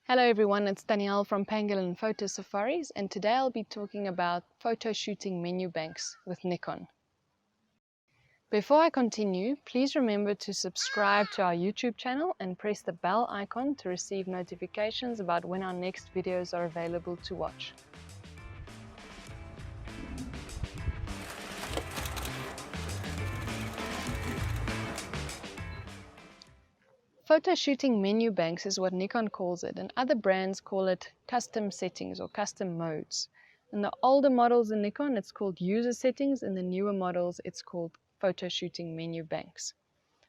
Hello everyone, it's Danielle from Pangolin Photo Safaris, and today I'll be talking about photo shooting menu banks with Nikon. Before I continue, please remember to subscribe to our YouTube channel and press the bell icon to receive notifications about when our next videos are available to watch. Photo shooting menu banks is what Nikon calls it, and other brands call it custom settings or custom modes. In the older models in Nikon, it's called user settings. In the newer models, it's called photo shooting menu banks.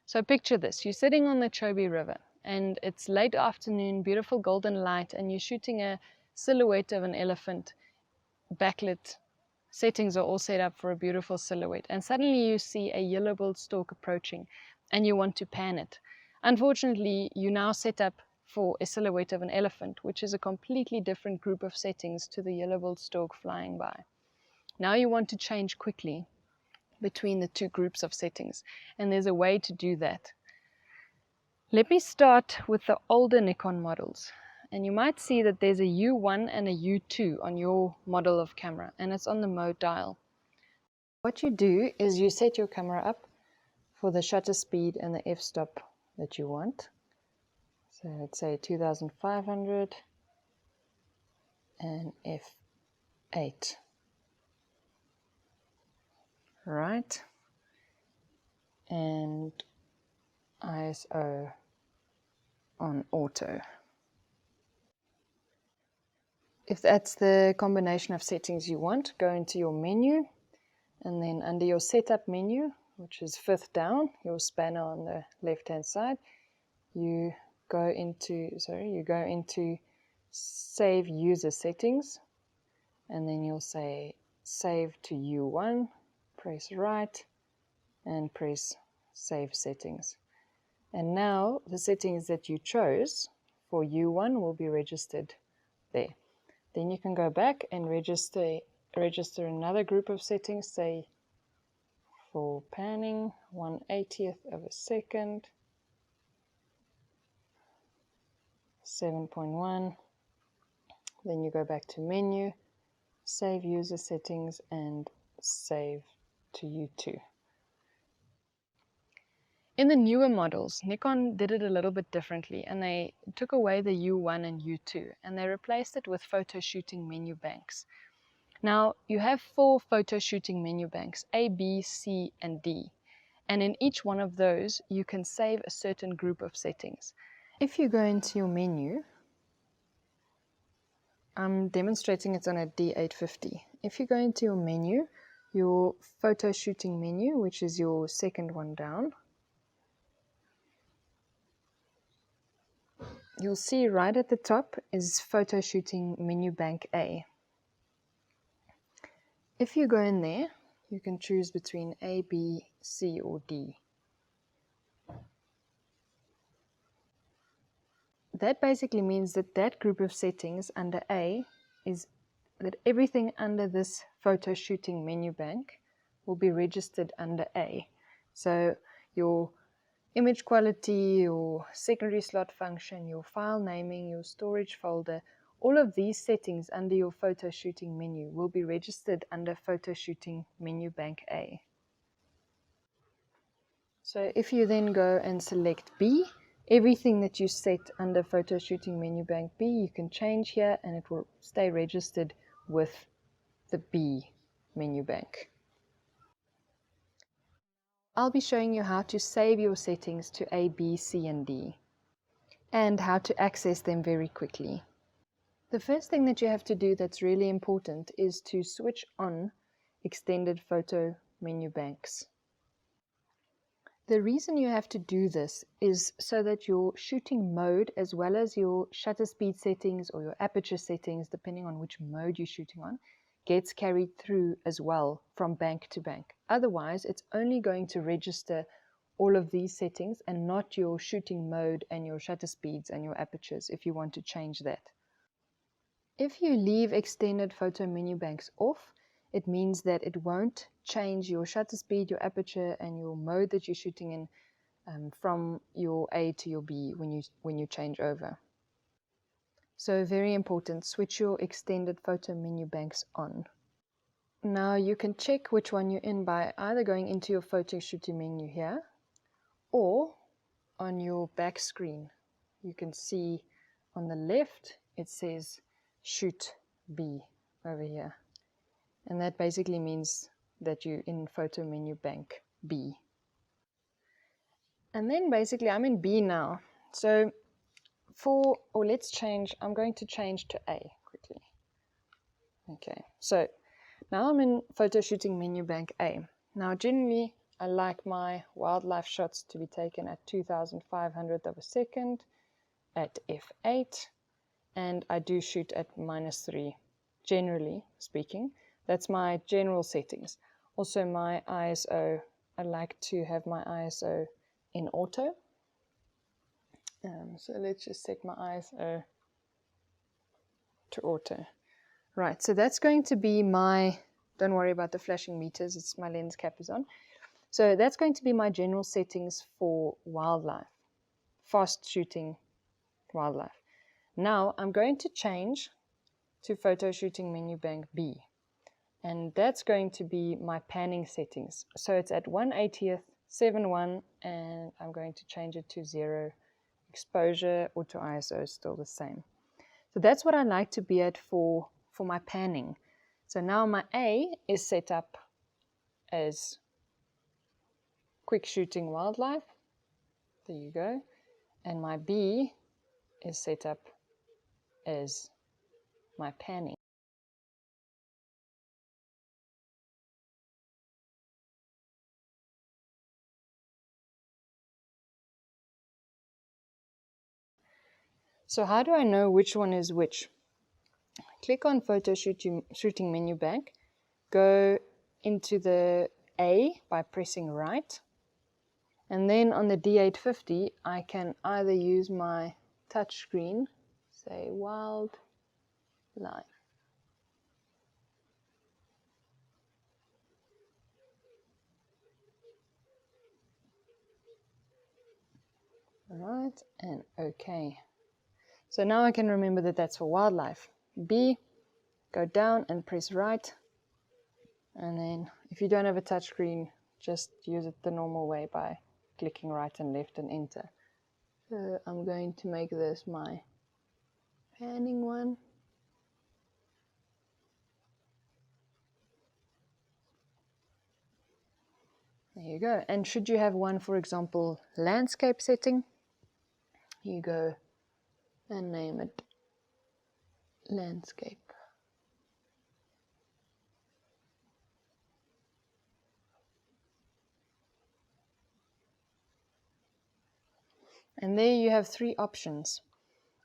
So picture this, you're sitting on the Chobe River and it's late afternoon, beautiful golden light, and you're shooting a silhouette of an elephant. Backlit settings are all set up for a beautiful silhouette, and suddenly you see a yellow-billed stork approaching and you want to pan it. Unfortunately, you now set up for a silhouette of an elephant, which is a completely different group of settings to the yellow-billed stork flying by. Now you want to change quickly between the two groups of settings, and there's a way to do that. Let me start with the older Nikon models, and you might see that there's a U1 and a U2 on your model of camera, and it's on the mode dial. What you do is you set your camera up for the shutter speed and the f-stop that you want. So let's say 2500 and f8. Right, and ISO on auto. If that's the combination of settings you want, go into your menu, and then under your setup menu, which is fifth down, your spanner on the left hand side, you go into save user settings, and then you'll say save to U1, press right and press save settings. And now the settings that you chose for U1 will be registered there. Then you can go back and register another group of settings, say for panning 1/80th of a second, 7.1. Then you go back to menu, save user settings, and save to U2. In the newer models, Nikon did it a little bit differently, and they took away the U1 and U2 and they replaced it with photo shooting menu banks. Now you have 4 photo shooting menu banks, A, B, C, and D, and in each one of those you can save a certain group of settings. If you go into your menu, I'm demonstrating it on a D850. If you go into your menu, your photo shooting menu, which is your second one down, you'll see right at the top is photo shooting menu bank A. If you go in there, you can choose between A, B, C, or D. That basically means that that group of settings under A is that everything under this photo shooting menu bank will be registered under A. So your image quality, your secondary slot function, your file naming, your storage folder, all of these settings under your photo shooting menu will be registered under photo shooting menu bank A. So if you then go and select B, everything that you set under photo shooting menu bank B, you can change here and it will stay registered with the B menu bank. I'll be showing you how to save your settings to A, B, C, and D, and how to access them very quickly. The first thing that you have to do that's really important is to switch on extended photo menu banks. The reason you have to do this is so that your shooting mode, as well as your shutter speed settings or your aperture settings, depending on which mode you're shooting on, gets carried through as well from bank to bank. Otherwise, it's only going to register all of these settings and not your shooting mode and your shutter speeds and your apertures if you want to change that. If you leave extended photo menu banks off, it means that it won't change your shutter speed, your aperture, and your mode that you're shooting in from your A to your B when you change over. So very important, switch your extended photo menu banks on. Now you can check which one you're in by either going into your photo shooting menu here or on your back screen. You can see on the left it says shoot B over here, and that basically means that you're in photo menu bank B. And then basically I'm in B now. So I'm going to change to A quickly. Okay, so now I'm in photo shooting menu bank A. Now generally I like my wildlife shots to be taken at 2,500th of a second at f8, and I do shoot at -3, generally speaking. That's my general settings. Also my ISO, I like to have my ISO in auto. So let's just set my ISO to auto. Right, so that's going to be my, don't worry about the flashing meters, it's my lens cap is on. So that's going to be my general settings for wildlife, fast shooting wildlife. Now I'm going to change to photo shooting menu bank B, and that's going to be my panning settings. So it's at 1/80th, 7:1, and I'm going to change it to 0. Exposure, auto ISO is still the same. So that's what I like to be at for my panning. So now my A is set up as quick shooting wildlife. There you go. And my B is set up as my panning. So how do I know which one is which? Click on photo shooting menu bank, go into the A by pressing right, and then on the D850 I can either use my touch screen, say wildlife, right, and OK. So now I can remember that that's for wildlife. B, go down and press right, and then if you don't have a touch screen, just use it the normal way by clicking right and left and enter. So I'm going to make this my panning one. There you go. And should you have one, for example, landscape setting, you go and name it landscape. And there you have 3 options.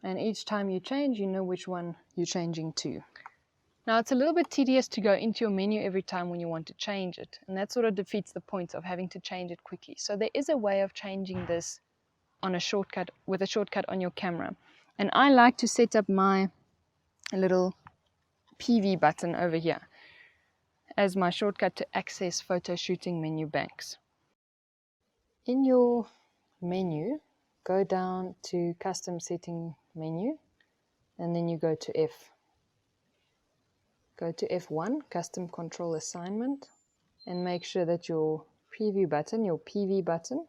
And each time you change, you know which one you're changing to. Now, it's a little bit tedious to go into your menu every time when you want to change it. And that sort of defeats the point of having to change it quickly. So there is a way of changing this on a shortcut, with a shortcut on your camera. And I like to set up my little PV button over here as my shortcut to access photo shooting menu banks. In your menu, go down to custom setting menu, and then you go to F. Go to F1, custom control assignment, and make sure that your preview button, your PV button,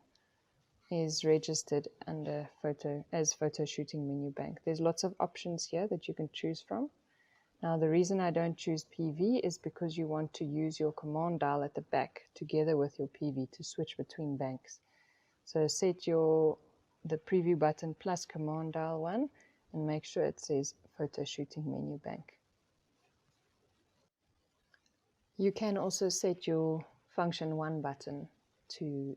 is registered under photo shooting menu bank. There's lots of options here that you can choose from. Now the reason I don't choose PV is because you want to use your command dial at the back together with your PV to switch between banks. So set the preview button plus command dial 1 and make sure it says photo shooting menu bank. You can also set your function 1 button to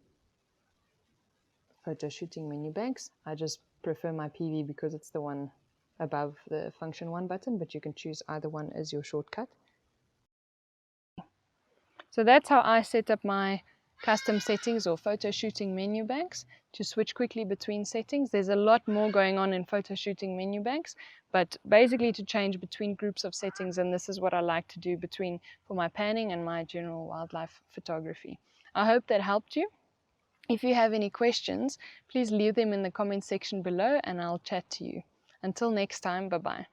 photo shooting menu banks. I just prefer my PV because it's the one above the function 1 button, but you can choose either one as your shortcut. So that's how I set up my custom settings or photo shooting menu banks to switch quickly between settings. There's a lot more going on in photo shooting menu banks, but basically to change between groups of settings, and this is what I like to do for my panning and my general wildlife photography. I hope that helped you. If you have any questions, please leave them in the comment section below and I'll chat to you. Until next time, bye bye.